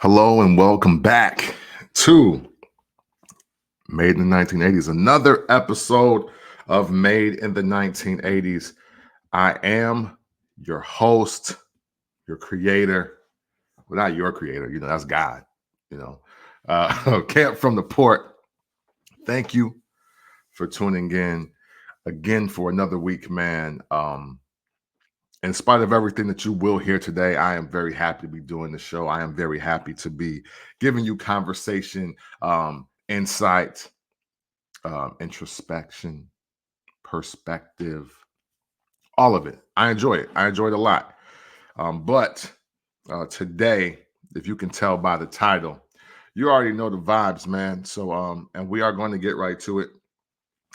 Hello and welcome back to Made in the 1980s, another episode of Made in the 1980s. I am your host, your creator. Well, not your creator, that's God, you know. Camp from the Port. Thank you for tuning in again for another week, man. In spite of everything that you will hear today, I am very happy to be doing the show. I am very happy to be giving you conversation, insight, introspection, perspective, all of it. I enjoy it. I enjoy it a lot. But today, if you can tell by the title, you already know the vibes, man. So, and we are going to get right to it.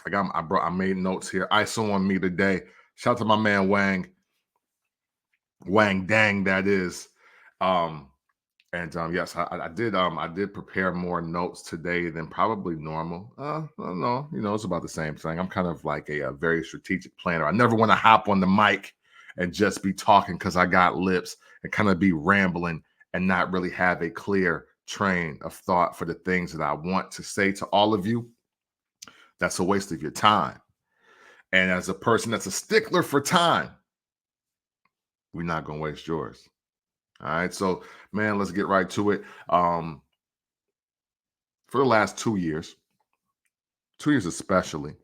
I made notes here. ISO on me today. Shout out to my man Wang Dang, that is. Um, and yes, I did prepare more notes today than probably normal. I don't know, it's about the same thing. I'm kind of like a very strategic planner. I never want to hop on the mic and just be talking because I got lips and kind of be rambling and not really have a clear train of thought for the things that I want to say to all of you. That's a waste of your time. And as a person that's a stickler for time, we're not going to waste yours. All right. So, man, let's get right to it. For the last 2 years especially,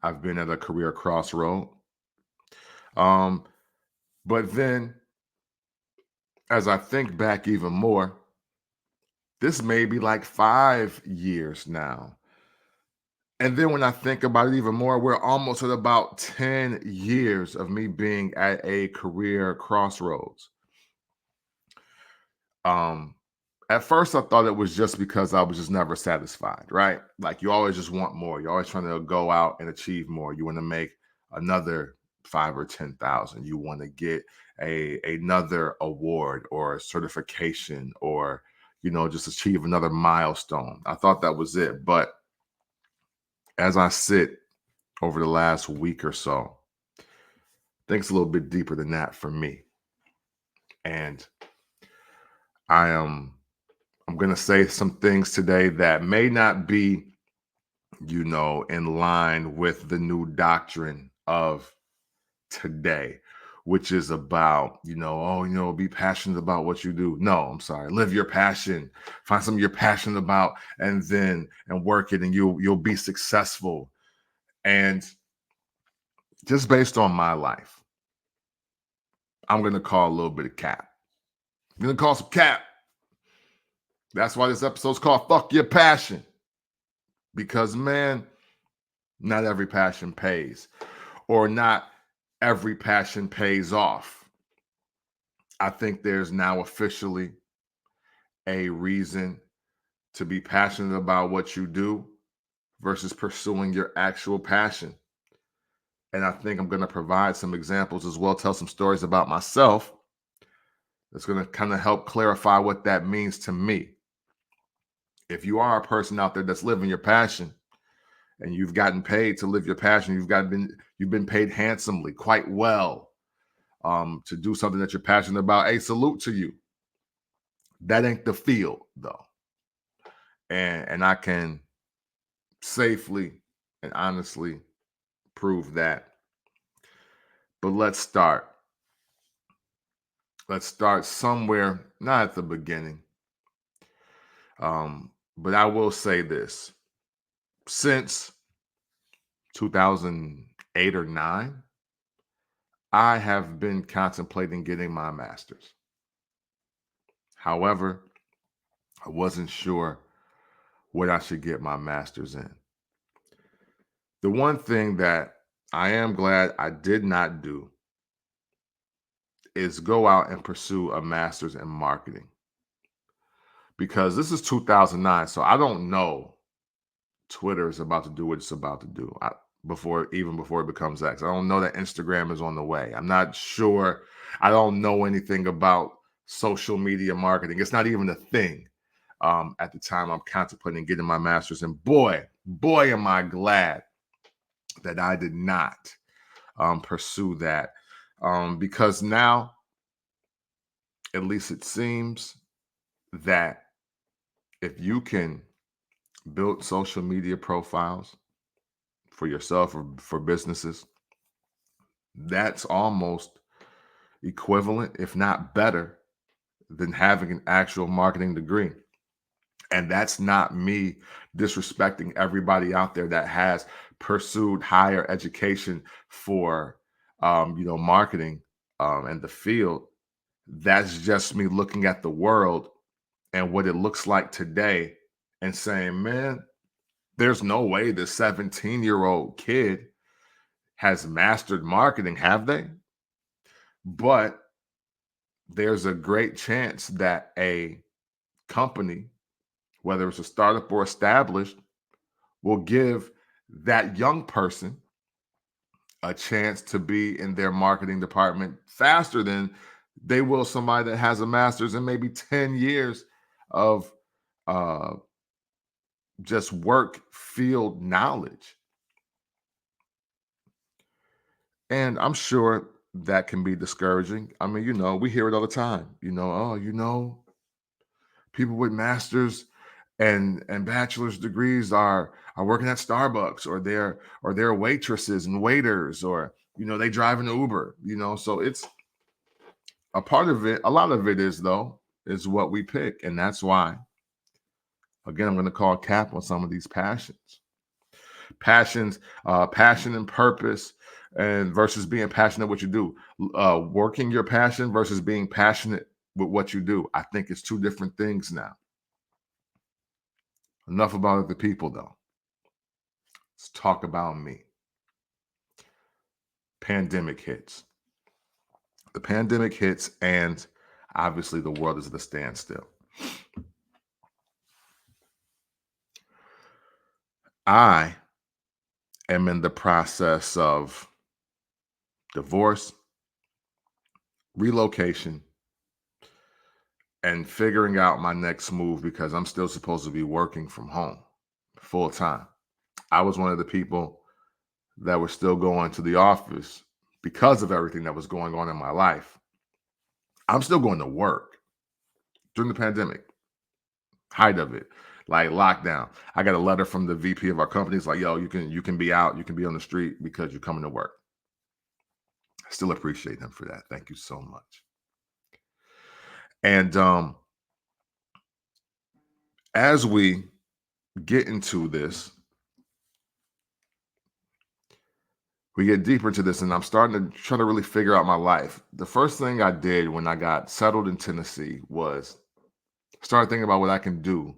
I've been at a career crossroad. Um, but then as I think back even more, this may be like 5 years now. And then when I think about it even more, we're almost at about 10 years of me being at a career crossroads. Um, at first, I thought it was just because I was just never satisfied, right? Like you always just want more. You're always trying to go out and achieve more. You want to make another 5 or 10,000. You want to get another award or certification or just achieve another milestone. I thought that was it, but as I sit over the last week or so, I think it's a little bit deeper than that for me, and I am. I'm going to say some things today that may not be, in line with the new doctrine of today, which is about, be passionate about what you do. No, I'm sorry. Live your passion. Find something you're passionate about and work it and you'll be successful. And just based on my life, I'm going to call a little bit of cap. I'm going to call some cap. That's why this episode's called Fuck Your Passion. Because, man, not every passion pays, or not every passion pays off. I think there's now officially a reason to be passionate about what you do versus pursuing your actual passion. And I think I'm going to provide some examples as well, tell some stories about myself that's going to kind of help clarify what that means to me. If you are a person out there that's living your passion, and you've gotten paid to live your passion, you've been paid handsomely, quite well, to do something that you're passionate about. Hey, salute to you. That ain't the field, though, and I can safely and honestly prove that. But let's start. Let's start somewhere, not at the beginning. But I will say this: since 2008 or 9, I have been contemplating getting my master's. However, I wasn't sure what I should get my master's in. The one thing that I am glad I did not do is go out and pursue a master's in marketing, because this is 2009. So I don't know Twitter is about to do what it's about to do before it becomes X. I don't know that Instagram is on the way. I'm not sure. I don't know anything about social media marketing. It's not even a thing. At the time I'm contemplating getting my master's, and boy, am I glad that I did not pursue that, because now at least it seems, that if you can build social media profiles for yourself or for businesses, that's almost equivalent, if not better, than having an actual marketing degree. And that's not me disrespecting everybody out there that has pursued higher education for, marketing and the field. That's just me looking at the world and what it looks like today and saying, man, there's no way this 17-year-old kid has mastered marketing, have they? But there's a great chance that a company, whether it's a startup or established, will give that young person a chance to be in their marketing department faster than they will somebody that has a master's and maybe 10 years of uh, just work field knowledge. And I'm sure that can be discouraging. I mean, we hear it all the time. Oh, people with masters and bachelor's degrees are working at Starbucks, or they're waitresses and waiters, or they drive an Uber, so it's a part of it. A lot of it is what we pick. And that's why, again, I'm going to call cap on some of these passion and purpose, and versus being passionate what you do, working your passion versus being passionate with what you do. I think it's two different things now. Enough about other people, though. Let's talk about me. Pandemic hits. The pandemic hits, and obviously the world is at a standstill. I am in the process of divorce, relocation, and figuring out my next move because I'm still supposed to be working from home full time. I was one of the people that were still going to the office because of everything that was going on in my life. I'm still going to work during the pandemic, height of it, like lockdown. I got a letter from the VP of our company. It's like, yo, you can be out, you can be on the street because you're coming to work. I still appreciate him for that. Thank you so much. And as we get into this, we get deeper into this, and I'm starting to try to really figure out my life. The first thing I did when I got settled in Tennessee was start thinking about what I can do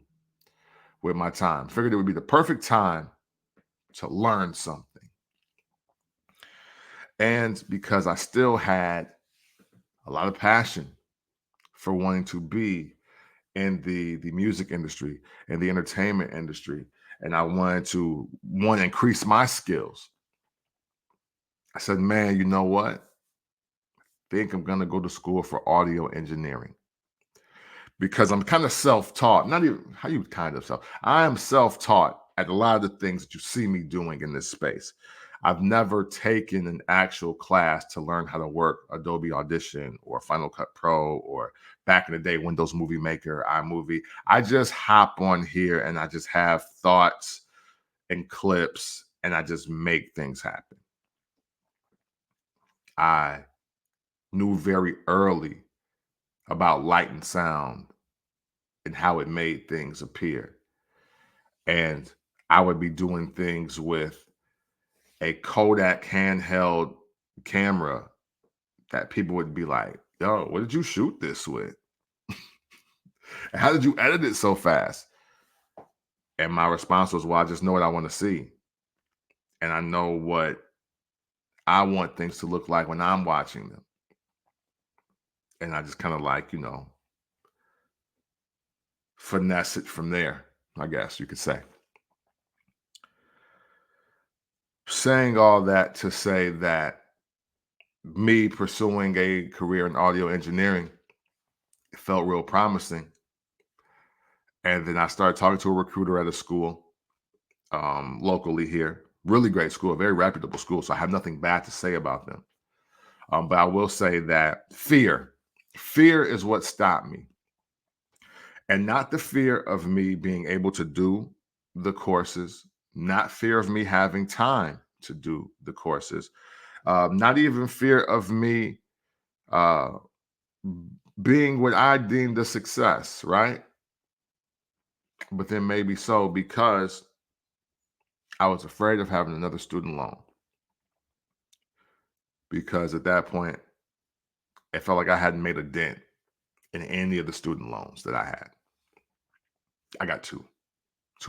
with my time. Figured it would be the perfect time to learn something. And because I still had a lot of passion for wanting to be in the music industry and the entertainment industry, and I wanted to increase my skills, I said, man, you know what? I think I'm going to go to school for audio engineering, because I'm kind of self-taught. Not even how you kind of self. I am self-taught at a lot of the things that you see me doing in this space. I've never taken an actual class to learn how to work Adobe Audition or Final Cut Pro, or back in the day, Windows Movie Maker, iMovie. I just hop on here and I just have thoughts and clips and I just make things happen. I knew very early about light and sound and how it made things appear. And I would be doing things with a Kodak handheld camera that people would be like, yo, what did you shoot this with? How did you edit it so fast? And my response was, well, I just know what I want to see. And I know what I want things to look like when I'm watching them. And I just kind of finesse it from there, I guess you could say. Saying all that to say that me pursuing a career in audio engineering felt real promising. And then I started talking to a recruiter at a school locally here. Really great school, a very reputable school. So I have nothing bad to say about them. But I will say that fear Fear is what stopped me, and not the fear of me being able to do the courses, not fear of me having time to do the courses, not even fear of me uh, being what I deemed a success, right? But then maybe so because I was afraid of having another student loan because at that point, it felt like I hadn't made a dent in any of the student loans that I had. I got two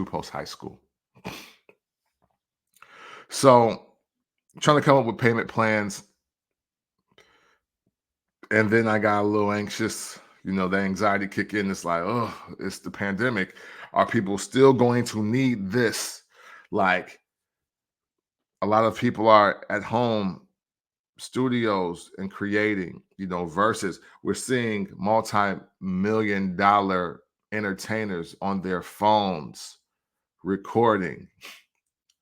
post high school. So trying to come up with payment plans, and then I got a little anxious. The anxiety kick in. It's like, oh, it's the pandemic. Are people still going to need this? Like a lot of people are at home studios and creating, versus we're seeing multi-million dollar entertainers on their phones recording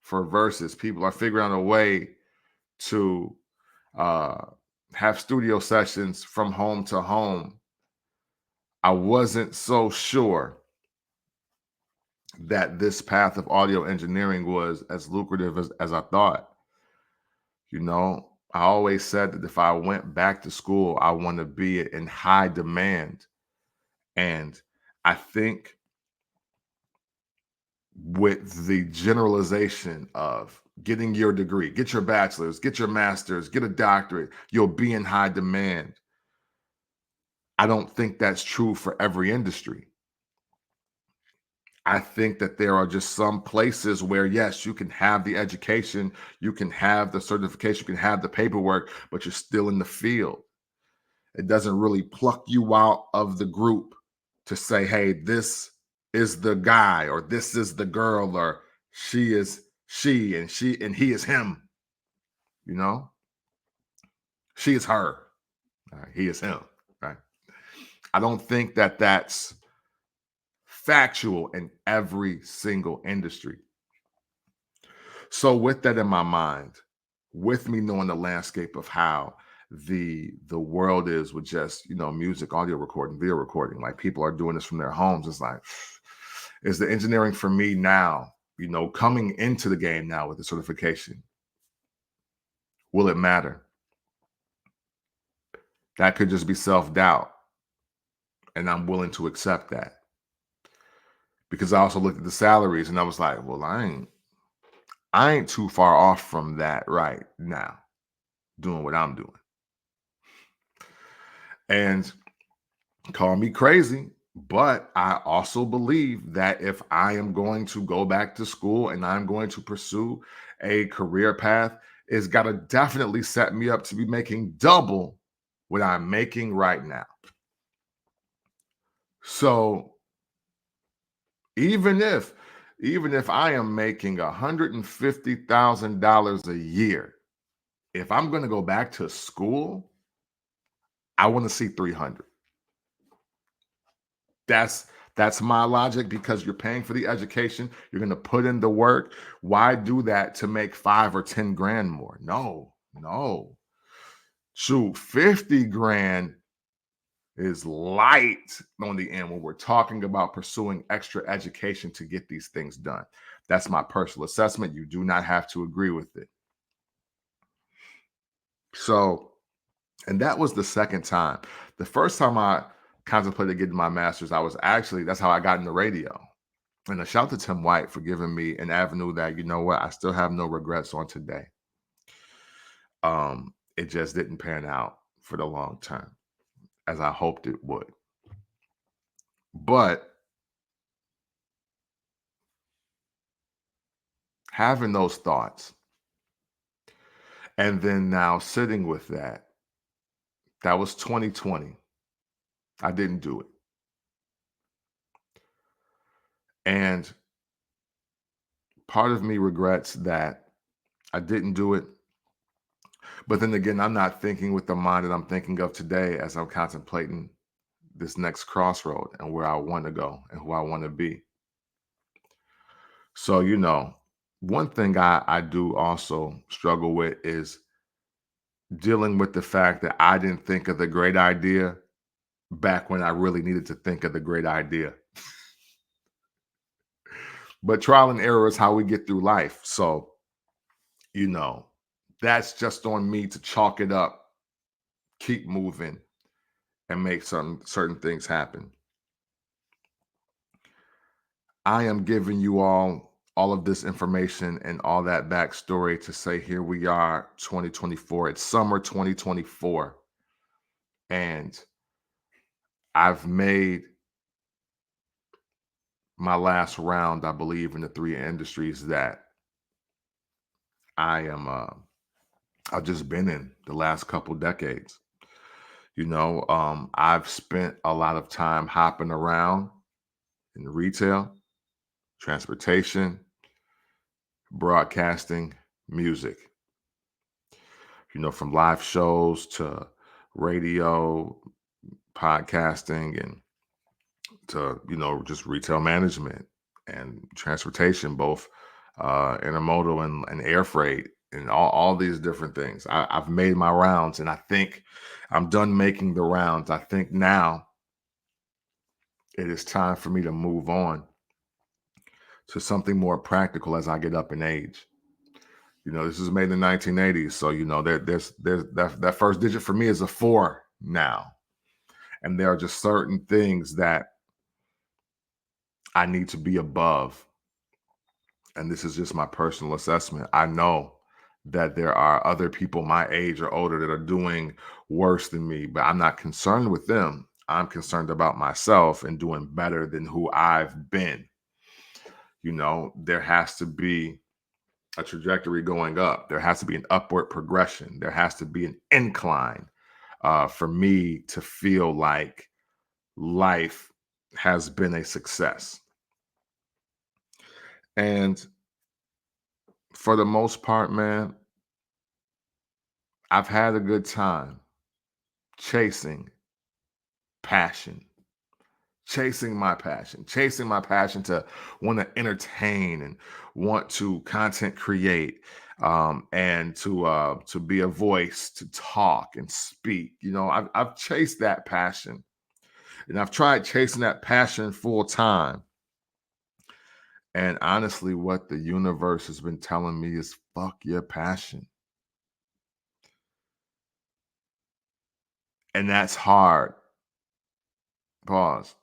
for verses. People are figuring out a way to uh, have studio sessions from home to home. I wasn't so sure that this path of audio engineering was as lucrative as I thought. I always said that if I went back to school, I want to be in high demand. And I think with the generalization of getting your degree, get your bachelor's, get your master's, get a doctorate, you'll be in high demand. I don't think that's true for every industry. I think that there are just some places where, yes, you can have the education, you can have the certification, you can have the paperwork, but you're still in the field. It doesn't really pluck you out of the group to say, hey, this is the guy, or this is the girl, or she is she, and he is him. You know, she is her, he is him. Right? I don't think that that's factual in every single industry. So with that in my mind, with me knowing the landscape of how the world is with just music, audio recording, video recording, like people are doing this from their homes, it's like, is the engineering for me now, coming into the game now with the certification, will it matter? That could just be self-doubt, and I'm willing to accept that, because I also looked at the salaries and I was like, well, I ain't too far off from that right now, doing what I'm doing. And call me crazy, but I also believe that if I am going to go back to school and I'm going to pursue a career path, it's got to definitely set me up to be making double what I'm making right now. So even if I am making $150,000 a year, if I'm going to go back to school, I want to see 300. That's my logic, because you're paying for the education, you're going to put in the work. Why do that to make 5 or 10 grand more? No. Shoot, 50 grand is light on the end when we're talking about pursuing extra education to get these things done. That's my personal assessment. You do not have to agree with it. So, and that was the second time. The first time I contemplated getting my master's, that's how I got in the radio. And a shout out to Tim White for giving me an avenue that, I still have no regrets on today. It just didn't pan out for the long term as I hoped it would. But having those thoughts and then now sitting with that was 2020. I didn't do it. And part of me regrets that I didn't do it. But then again, I'm not thinking with the mind that I'm thinking of today as I'm contemplating this next crossroad and where I want to go and who I want to be. So, one thing I do also struggle with is dealing with the fact that I didn't think of the great idea back when I really needed to think of the great idea. But trial and error is how we get through life. So, you know, that's just on me to chalk it up, keep moving, and make some certain things happen. I am giving you all of this information and all that backstory to say here we are, 2024. It's summer 2024, and I've made my last round, I believe, in the three industries that I am. I've just been in the last couple decades. I've spent a lot of time hopping around in retail, transportation, broadcasting, music. From live shows to radio, podcasting, and to just retail management and transportation, both intermodal and air freight, and all these different things. I've made my rounds, and I think I'm done making the rounds. I think now it is time for me to move on to something more practical as I get up in age. This is made in the 1980s, so there's that first digit for me is a four now, and there are just certain things that I need to be above. And this is just my personal assessment. I know that there are other people my age or older that are doing worse than me, but I'm not concerned with them. I'm concerned about myself and doing better than who I've been. There has to be a trajectory going up. There has to be an upward progression. There has to be an incline for me to feel like life has been a success. And for the most part, man, I've had a good time chasing passion, chasing my passion to want to entertain and want to content create, and to be a voice, to talk and speak. I've chased that passion, and I've tried chasing that passion full time. And honestly, what the universe has been telling me is fuck your passion. And that's hard. Pause.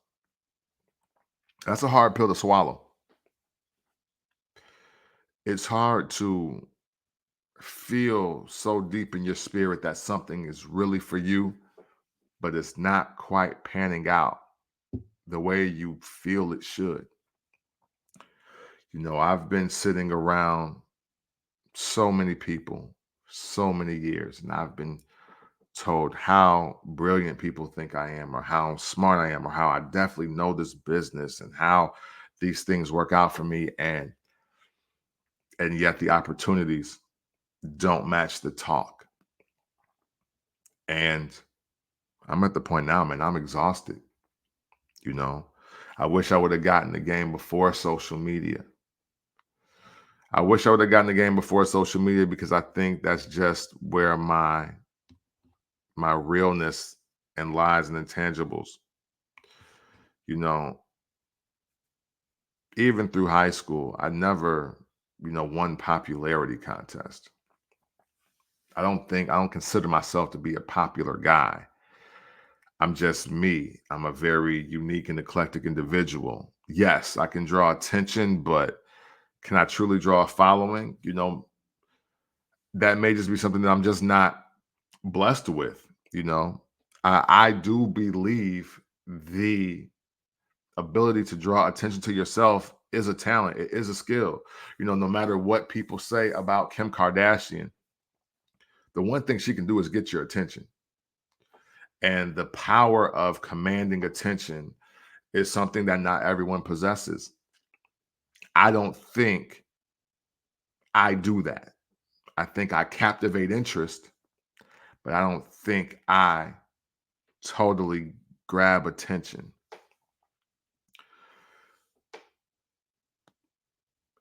That's a hard pill to swallow. It's hard to feel so deep in your spirit that something is really for you, but it's not quite panning out the way you feel it should. I've been sitting around so many people, so many years, and I've been told how brilliant people think I am, or how smart I am, or how I definitely know this business and how these things work out for me. And yet the opportunities don't match the talk. And I'm at the point now, man, I'm exhausted. You know, I wish I would have gotten the game before social media. I wish I would have gotten the game before social media, because I think that's just where my realness and lies and intangibles. You know, even through high school, I never, won popularity contest. I don't consider myself to be a popular guy. I'm just me. I'm a very unique and eclectic individual. Yes, I can draw attention, but can I truly draw a following? That may just be something that I'm just not blessed with. I do believe the ability to draw attention to yourself is a talent. It is a skill. No matter what people say about Kim Kardashian, the one thing she can do is get your attention. And the power of commanding attention is something that not everyone possesses. I don't think I do that. I think I captivate interest, but I don't think I totally grab attention.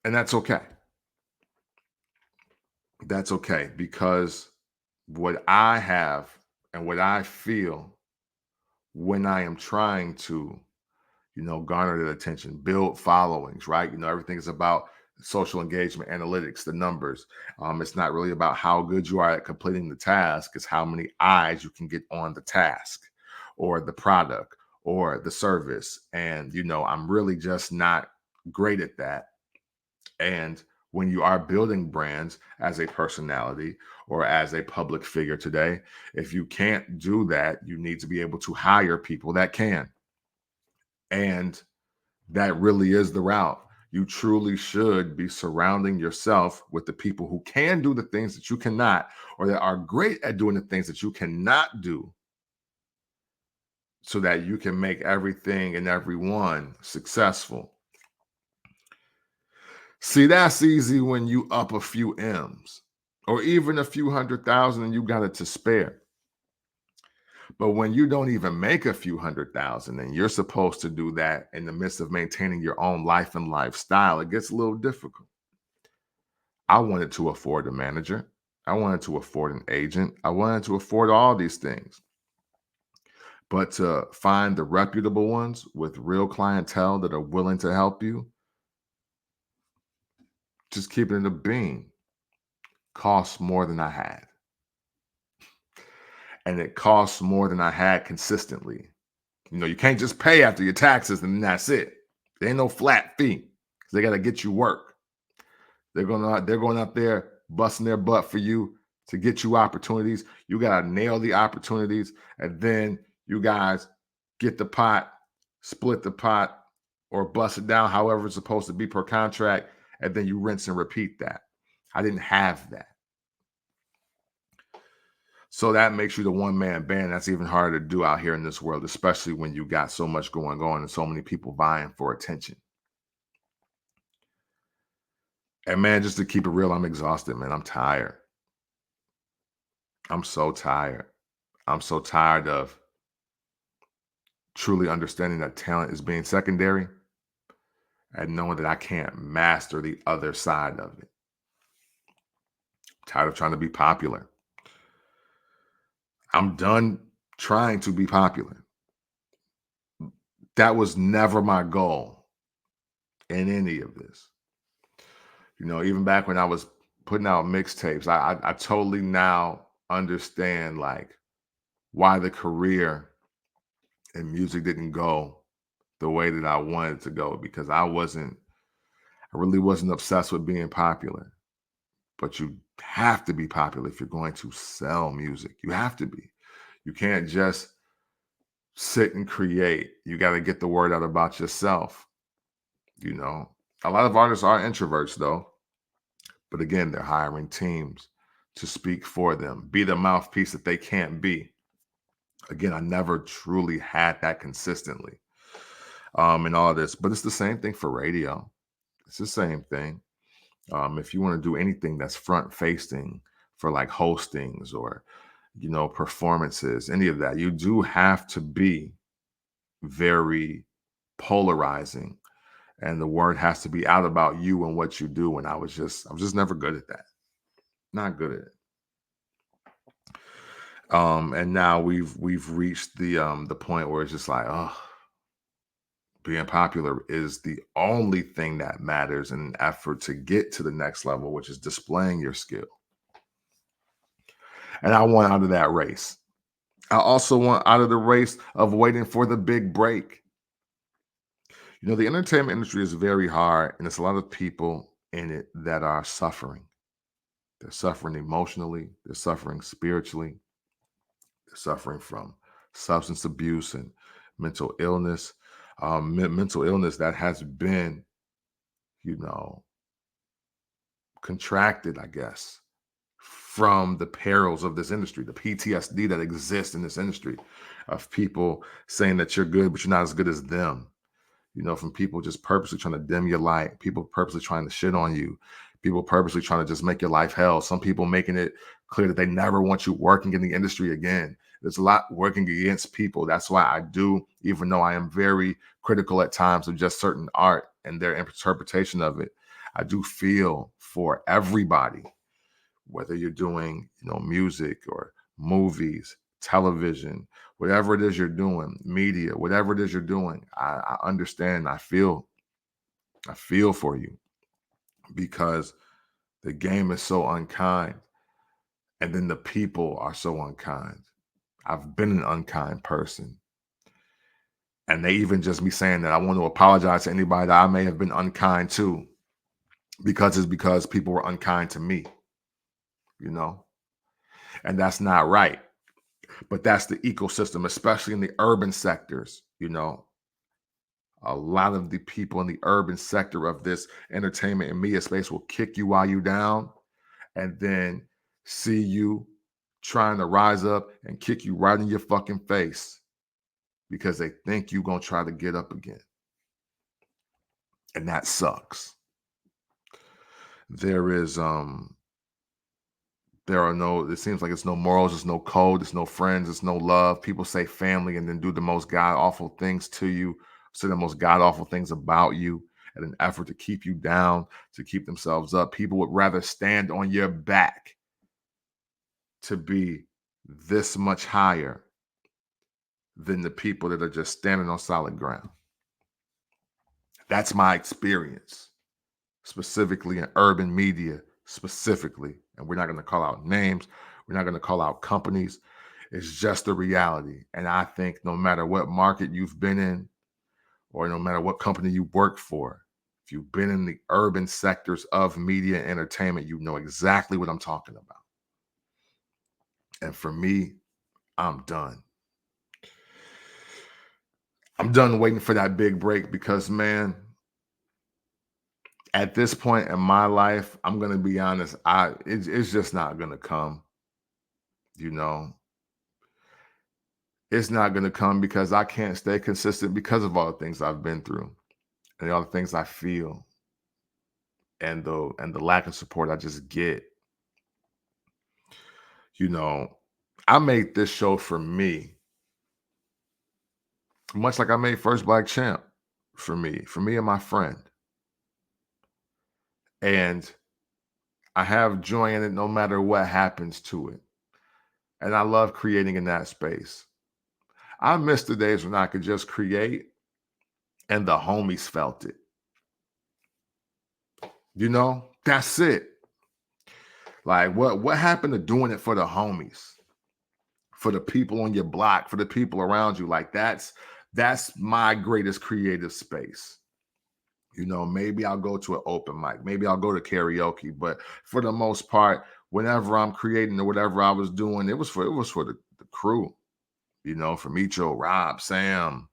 And that's okay. That's okay, because what I have and what I feel when I am trying to, garner their attention, build followings, right? Everything is about social engagement, analytics, the numbers. It's not really about how good you are at completing the task, it's how many eyes you can get on the task or the product or the service. And, I'm really just not great at that. And when you are building brands as a personality or as a public figure today, if you can't do that, you need to be able to hire people that can. And that really is the route. You truly should be surrounding yourself with the people who can do the things that you cannot, or that are great at doing the things that you cannot do, so that you can make everything and everyone successful. See, that's easy when you up a few M's or even a few 100,000 and you got it to spare. But when you don't even make a few 100,000 and you're supposed to do that in the midst of maintaining your own life and lifestyle, it gets a little difficult. I wanted to afford a manager. I wanted to afford an agent. I wanted to afford all these things. But to find the reputable ones with real clientele that are willing to help you, just keep it in the bean, costs more than I had. And it costs more than I had consistently. You can't just pay after your taxes and that's it. There ain't no flat fee. They got to get you work. They're going up there busting their butt for you to get you opportunities. You got to nail the opportunities, and then you guys get the pot, split the pot, or bust it down however it's supposed to be per contract, and then you rinse and repeat that. I didn't have that. So that makes you the one-man band. That's even harder to do out here in this world, especially when you got so much going on and so many people vying for attention. And man, just to keep it real, I'm exhausted, man. I'm tired. I'm so tired. I'm so tired of truly understanding that talent is being secondary and knowing that I can't master the other side of it. Tired of trying to be popular. I'm done trying to be popular. That was never my goal in any of this. Even back when I was putting out mixtapes, I totally now understand like why the career in music didn't go the way that I wanted to go, because I really wasn't obsessed with being popular. But you have to be popular if you're going to sell music. You have to be. You can't just sit and create. You got to get the word out about yourself. A lot of artists are introverts though. But again, they're hiring teams to speak for them, be the mouthpiece that they can't be. Again, I never truly had that consistently in all this, but it's the same thing for radio. It's the same thing. If you want to do anything that's front facing for like hostings or, performances, any of that, you do have to be very polarizing, and the word has to be out about you and what you do. And I was just never good at that. Not good at it. And now we've reached the point where it's just like, oh, being popular is the only thing that matters in an effort to get to the next level, which is displaying your skill. And I want out of that race. I also want out of the race of waiting for the big break. The entertainment industry is very hard, and there's a lot of people in it that are suffering. They're suffering emotionally, they're suffering spiritually, they're suffering from substance abuse and mental illness. Mental illness that has been, you know, contracted, I guess, from the perils of this industry, the PTSD that exists in this industry, of people saying that you're good, but you're not as good as them. From people just purposely trying to dim your light, people purposely trying to shit on you, people purposely trying to just make your life hell. Some people making it clear that they never want you working in the industry again. There's a lot working against people. That's why I do, even though I am very critical at times of just certain art and their interpretation of it, I do feel for everybody, whether you're doing, music or movies, television, whatever it is you're doing, media, whatever it is you're doing. I understand. I feel for you because the game is so unkind. And then the people are so unkind. I've been an unkind person. And they even just me saying that I want to apologize to anybody that I may have been unkind to because people were unkind to me, you know? And that's not right. But that's the ecosystem, especially in the urban sectors, you know. A lot of the people in the urban sector of this entertainment and media space will kick you while you down and then see you trying to rise up and kick you right in your fucking face because they think you're going to try to get up again. And that sucks. There is there are no, it seems like it's no morals, there's no code, there's no friends, there's no love. People say family and then do the most god awful things to you, say the most god awful things about you in an effort to keep you down, to keep themselves up. People would rather stand on your back to be this much higher than the people that are just standing on solid ground. That's my experience, specifically in urban media, specifically. And we're not going to call out names, we're not going to call out companies. It's just the reality. And I think no matter what market you've been in, or no matter what company you work for, if you've been in the urban sectors of media and entertainment, you know exactly what I'm talking about. And for me, I'm done. I'm done waiting for that big break because, man, at this point in my life, I'm gonna be honest, it's just not gonna come. You know, it's not gonna come because I can't stay consistent because of all the things I've been through and all the things I feel and the lack of support I just get. You know, I made this show for me, much like I made First Black Champ for me and my friend. And I have joy in it no matter what happens to it. And I love creating in that space. I miss the days when I could just create and the homies felt it. You know, that's it. Like what happened to doing it for the homies, for the people on your block, for the people around you? Like that's my greatest creative space. You know, maybe I'll go to an open mic, maybe I'll go to karaoke, but for the most part, whenever I'm creating or whatever I was doing, it was for the crew. You know, for Micho, Rob, Sam,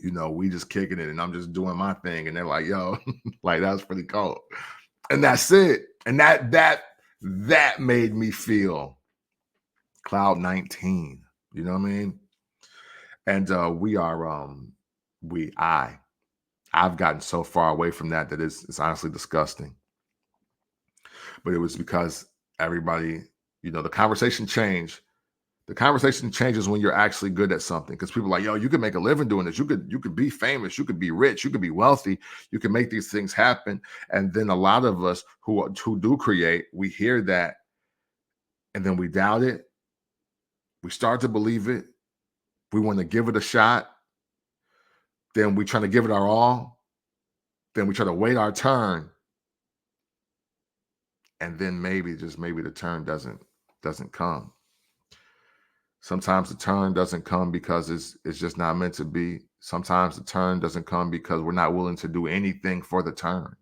you know, we just kicking it and I'm just doing my thing. And they're like, yo, like that's pretty cool. And that's it. And that made me feel Cloud 19. You know what I mean? And we are I've gotten so far away from that it's honestly disgusting. But it was because everybody, you know, the conversation changed. The conversation changes when you're actually good at something because people are like, yo, you could make a living doing this. You could be famous. You could be rich. You could be wealthy. You can make these things happen. And then a lot of us who do create, we hear that and then we doubt it. We start to believe it. We want to give it a shot. Then we try to give it our all. Then we try to wait our turn. And then maybe, just maybe the turn doesn't come. Sometimes the turn doesn't come because it's just not meant to be. Sometimes the turn doesn't come because we're not willing to do anything for the turn.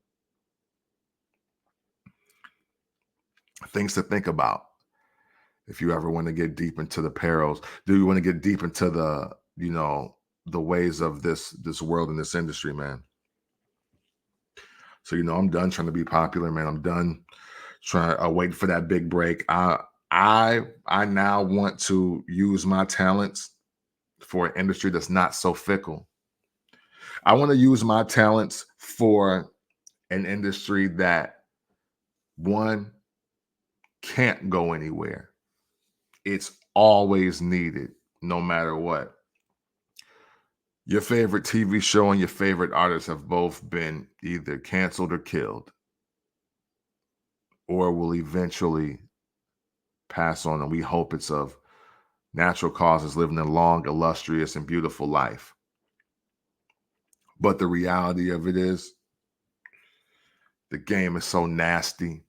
Things to think about if you ever want to get deep into the perils. Do you want to get deep into the, you know, the ways of this world and this industry, man? So, you know, I'm done trying to be popular, man. I'm done trying waiting for that big break. I now want to use my talents for an industry that's not so fickle. I want to use my talents for an industry that, one, can't go anywhere. It's always needed, no matter what. Your favorite TV show and your favorite artist have both been either canceled or killed, or will eventually pass on. And we hope it's of Natural causes, living a long, illustrious, and beautiful life. But the reality of it is, the game is so nasty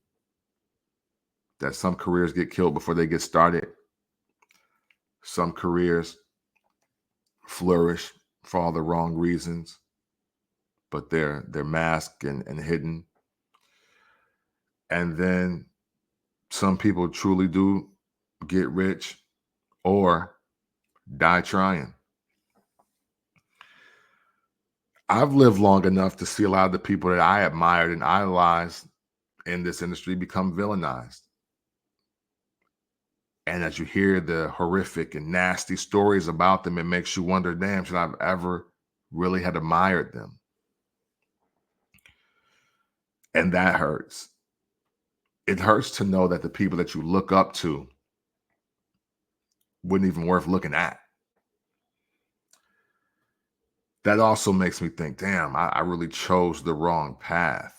that some careers get killed before they get started. Some careers flourish for all the wrong reasons, but they're masked and hidden. And then some people truly do get rich or die trying. I've lived long enough to see a lot of the people that I admired and idolized in this industry become villainized. And as you hear the horrific and nasty stories about them, it makes you wonder, damn, should I have ever really had admired them? And that hurts. It hurts to know that the people that you look up to wouldn't even worth looking at. That also makes me think, damn, I really chose the wrong path.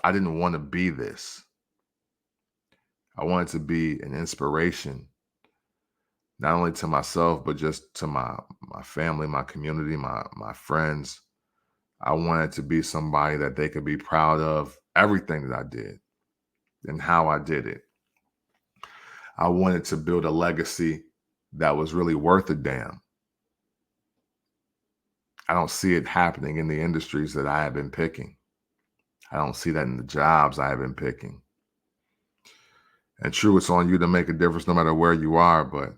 I didn't want to be this. I wanted to be an inspiration, not only to myself, but just to my family, my community, my friends. I wanted to be somebody that they could be proud of everything that I did and how I did it. I wanted to build a legacy that was really worth a damn. I don't see it happening in the industries that I have been picking. I don't see that in the jobs I have been picking. And true, it's on you to make a difference no matter where you are. But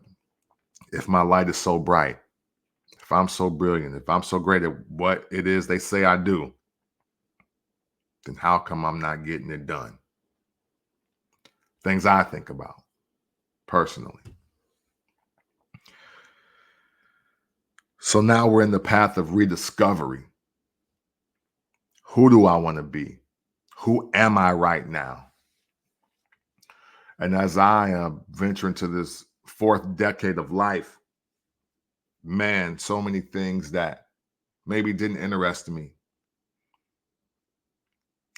if my light is so bright, if I'm so brilliant, if I'm so great at what it is they say I do, then how come I'm not getting it done? Things I think about personally. So now we're in the path of rediscovery. Who do I want to be? Who am I right now? And as I venture into this fourth decade of life, man, so many things that maybe didn't interest me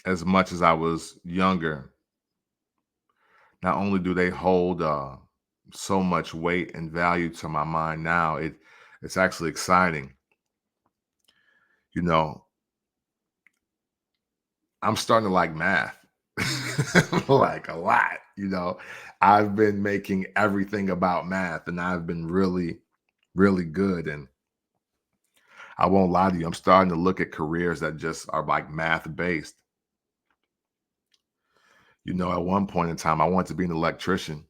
as much as I was younger. Not only do they hold so much weight and value to my mind now, it's actually exciting. You know, I'm starting to like math, like a lot. I've been making everything about math, and I've been really, really good. And I won't lie to you, I'm starting to look at careers that just are like math based. At one point in time, I wanted to be an electrician.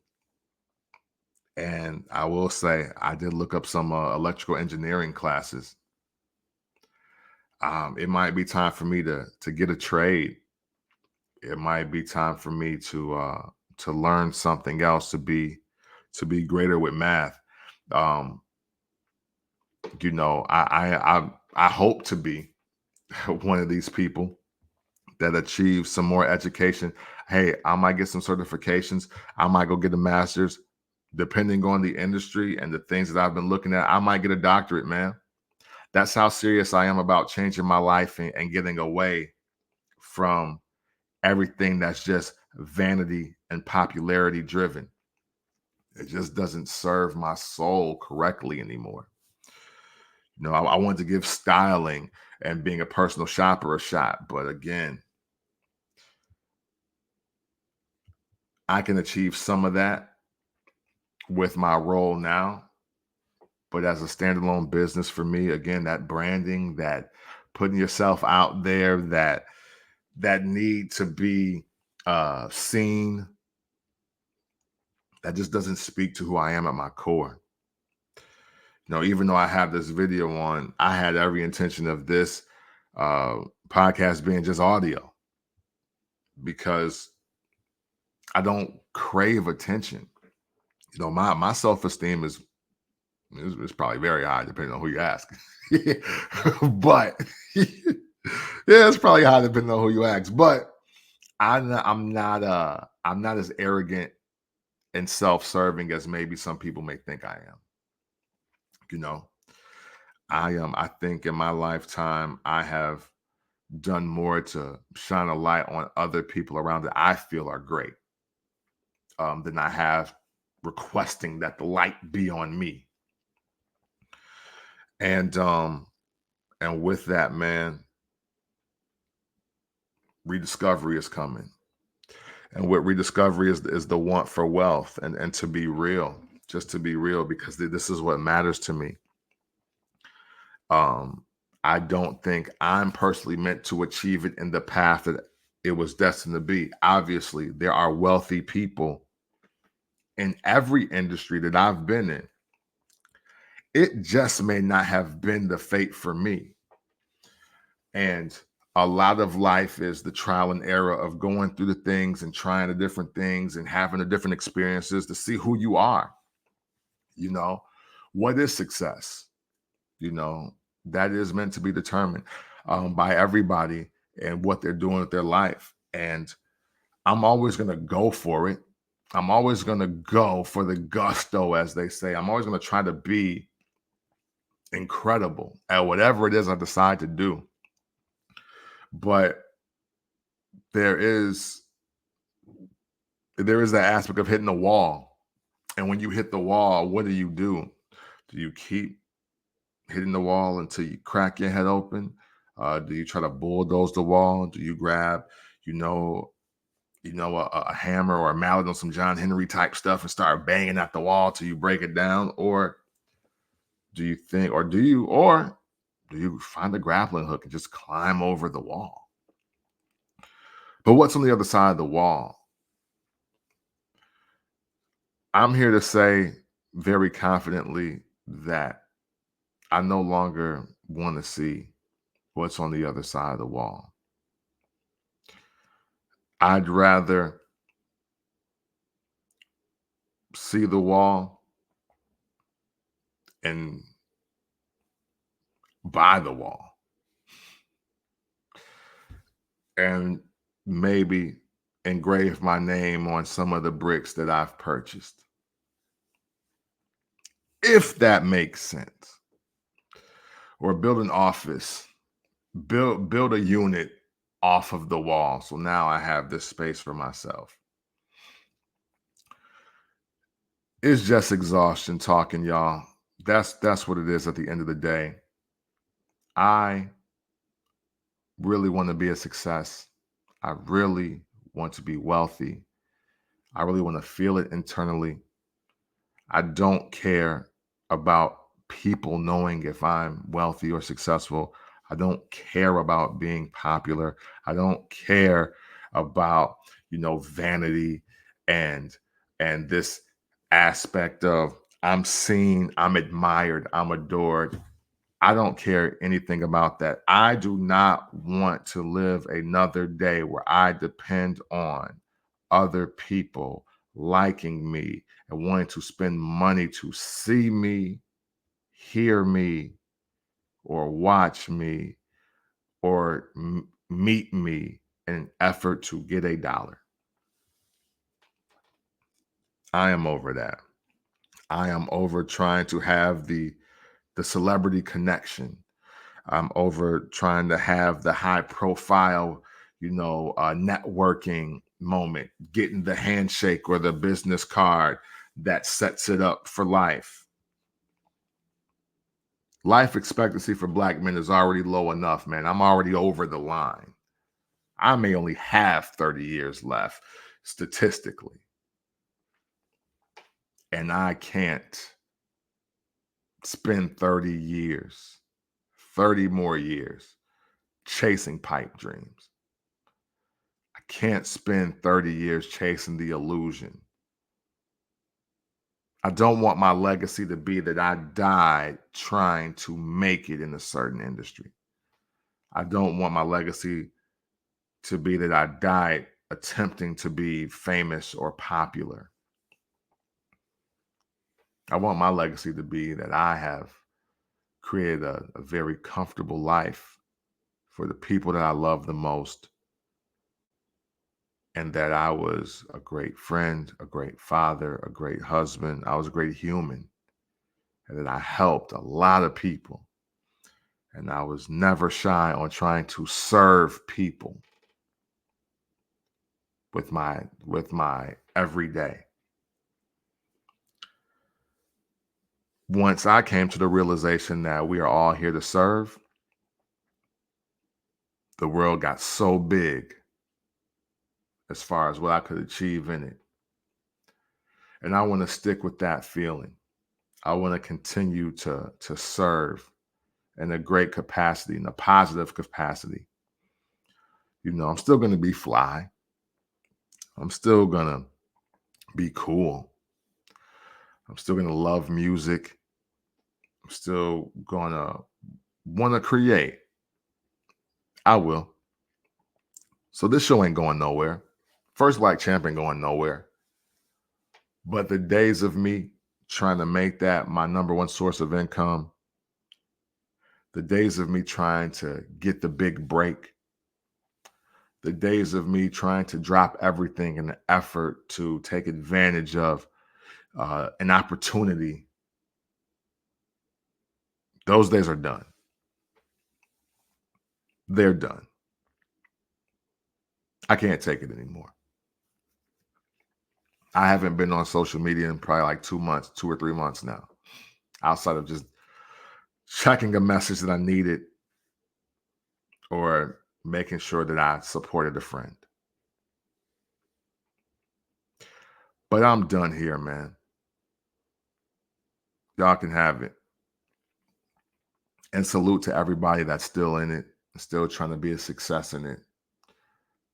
And I will say, I did look up some electrical engineering classes. It might be time for me to get a trade. It might be time for me to learn something else to be greater with math. Um, I hope to be one of these people that achieves some more education. Hey, I might get some certifications. I might go get a master's. Depending on the industry and the things that I've been looking at, I might get a doctorate, man. That's how serious I am about changing my life and getting away from everything that's just vanity and popularity driven. It just doesn't serve my soul correctly anymore. I wanted to give styling and being a personal shopper a shot, but again, I can achieve some of that with my role now. But as a standalone business for me, again, that branding, that putting yourself out there, that need to be seen, that just doesn't speak to who I am at my core. Even though I have this video on, I had every intention of this uh, podcast being just audio because I don't crave attention. My self-esteem is probably very high, depending on who you ask. But yeah, it's probably high depending on who you ask. But I'm not as arrogant and self-serving as maybe some people may think I am. You know, I think in my lifetime I have done more to shine a light on other people around that I feel are great than I have requesting that the light be on me. And with that, man, rediscovery is coming. And what rediscovery is the want for wealth and to be real, just to be real, because this is what matters to me. I don't think I'm personally meant to achieve it in the path that it was destined to be. Obviously, there are wealthy people in every industry that I've been in. It just may not have been the fate for me. And a lot of life is the trial and error of going through the things and trying the different things and having the different experiences to see who you are. You know, what is success? You know, that is meant to be determined by everybody and what they're doing with their life. And I'm always going to go for it. I'm always going to go for the gusto, as they say. I'm always going to try to be incredible at whatever it is I decide to do. But there is that aspect of hitting the wall. And when you hit the wall, what do? Do you keep hitting the wall until you crack your head open? Do you try to bulldoze the wall? Do you grab, a hammer or a mallet on some John Henry type stuff and start banging at the wall till you break it down? Or do you find a grappling hook and just climb over the wall? But what's on the other side of the wall? I'm here to say very confidently that I no longer want to see what's on the other side of the wall. I'd rather see the wall and buy the wall and maybe engrave my name on some of the bricks that I've purchased. If that makes sense. Or build an office, build a unit off of the wall. So now I have this space for myself. It's just exhaustion talking, y'all. That's what it is at the end of the day. I really want to be a success. I really want to be wealthy. I really want to feel it internally. I don't care about people knowing if I'm wealthy or successful. I don't care about being popular. I don't care about, vanity and this aspect of I'm seen, I'm admired, I'm adored. I don't care anything about that. I do not want to live another day where I depend on other people liking me and wanting to spend money to see me, hear me, or watch me, or meet me in an effort to get a dollar. I am over that. I am over trying to have the celebrity connection. I'm over trying to have the high profile, networking moment, getting the handshake or the business card that sets it up for life. Life expectancy for Black men is already low enough, man. I'm already over the line. I may only have 30 years left statistically. And I can't spend 30 years, 30 more years chasing pipe dreams. I can't spend 30 years chasing the illusion. I don't want my legacy to be that I died trying to make it in a certain industry. I don't want my legacy to be that I died attempting to be famous or popular. I want my legacy to be that I have created a very comfortable life for the people that I love the most, and that I was a great friend, a great father, a great husband. I was a great human, and that I helped a lot of people. And I was never shy on trying to serve people with my everyday. Once I came to the realization that we are all here to serve, the world got so big as far as what I could achieve in it. And I want to stick with that feeling. I want to continue to serve in a great capacity, in a positive capacity. I'm still going to be fly. I'm still going to be cool. I'm still going to love music. I'm still going to want to create. I will. So this show ain't going nowhere. First Black Champ ain't going nowhere. But the days of me trying to make that my number one source of income, the days of me trying to get the big break, the days of me trying to drop everything in the effort to take advantage of an opportunity, those days are done. They're done. I can't take it anymore. I haven't been on social media in probably like 2 months, 2 or 3 months now, outside of just checking a message that I needed or making sure that I supported a friend. But I'm done here, man. Y'all can have it. And salute to everybody that's still in it, still trying to be a success in it.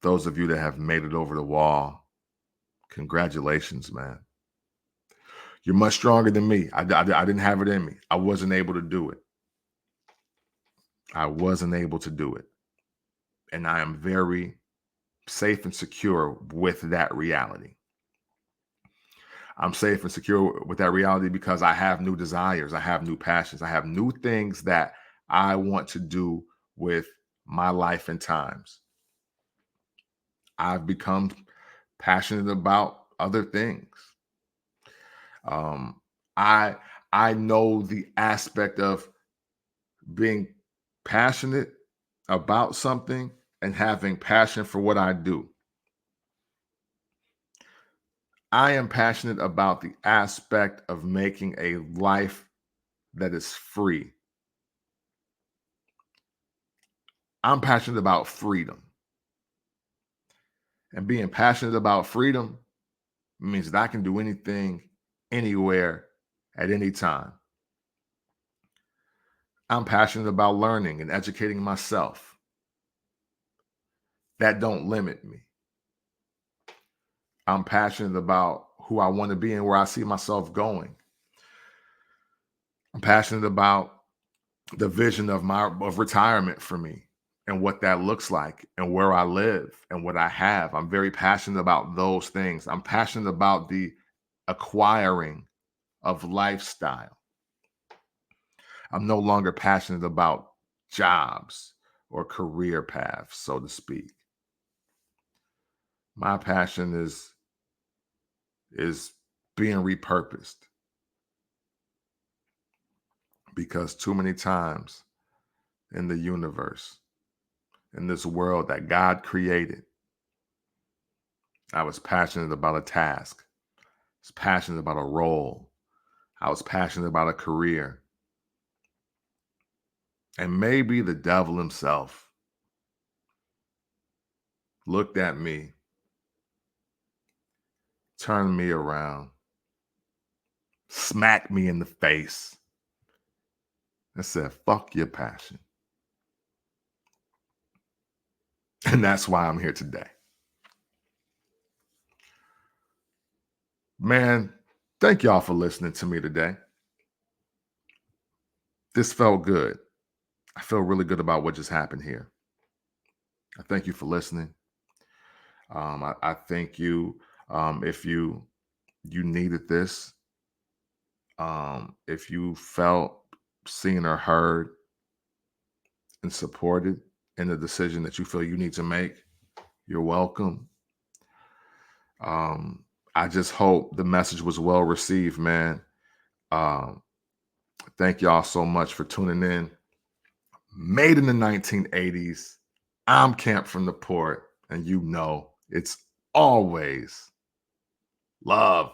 Those of you that have made it over the wall, congratulations, man. You're much stronger than me. I didn't have it in me. I wasn't able to do it. I wasn't able to do it. And I am very safe and secure with that reality. I'm safe and secure with that reality because I have new desires. I have new passions. I have new things that I want to do with my life and times. I've become passionate about other things. Um, I I know the aspect of being passionate about something and having passion for what I do. I am passionate about the aspect of making a life that is free. I'm passionate about freedom. And being passionate about freedom means that I can do anything, anywhere, at any time. I'm passionate about learning and educating myself. That don't limit me. I'm passionate about who I want to be and where I see myself going. I'm passionate about the vision of retirement for me and what that looks like and where I live and what I have. I'm very passionate about those things. I'm passionate about the acquiring of lifestyle. I'm no longer passionate about jobs or career paths, so to speak. My passion is being repurposed because too many times in the universe, in this world that God created, I was passionate about a task. I was passionate about a role. I was passionate about a career. And maybe the devil himself looked at me, turned me around, smacked me in the face, and said, fuck your passion. And that's why I'm here today. Man, thank y'all for listening to me today. This felt good. I feel really good about what just happened here. I thank you for listening. I thank you if you needed this. If you felt seen or heard and supported in the decision that you feel you need to make, you're welcome. I just hope the message was well received, man. Um, Thank y'all so much for tuning in. Made in the 1980s. I'm Camp from the Port, and it's always love.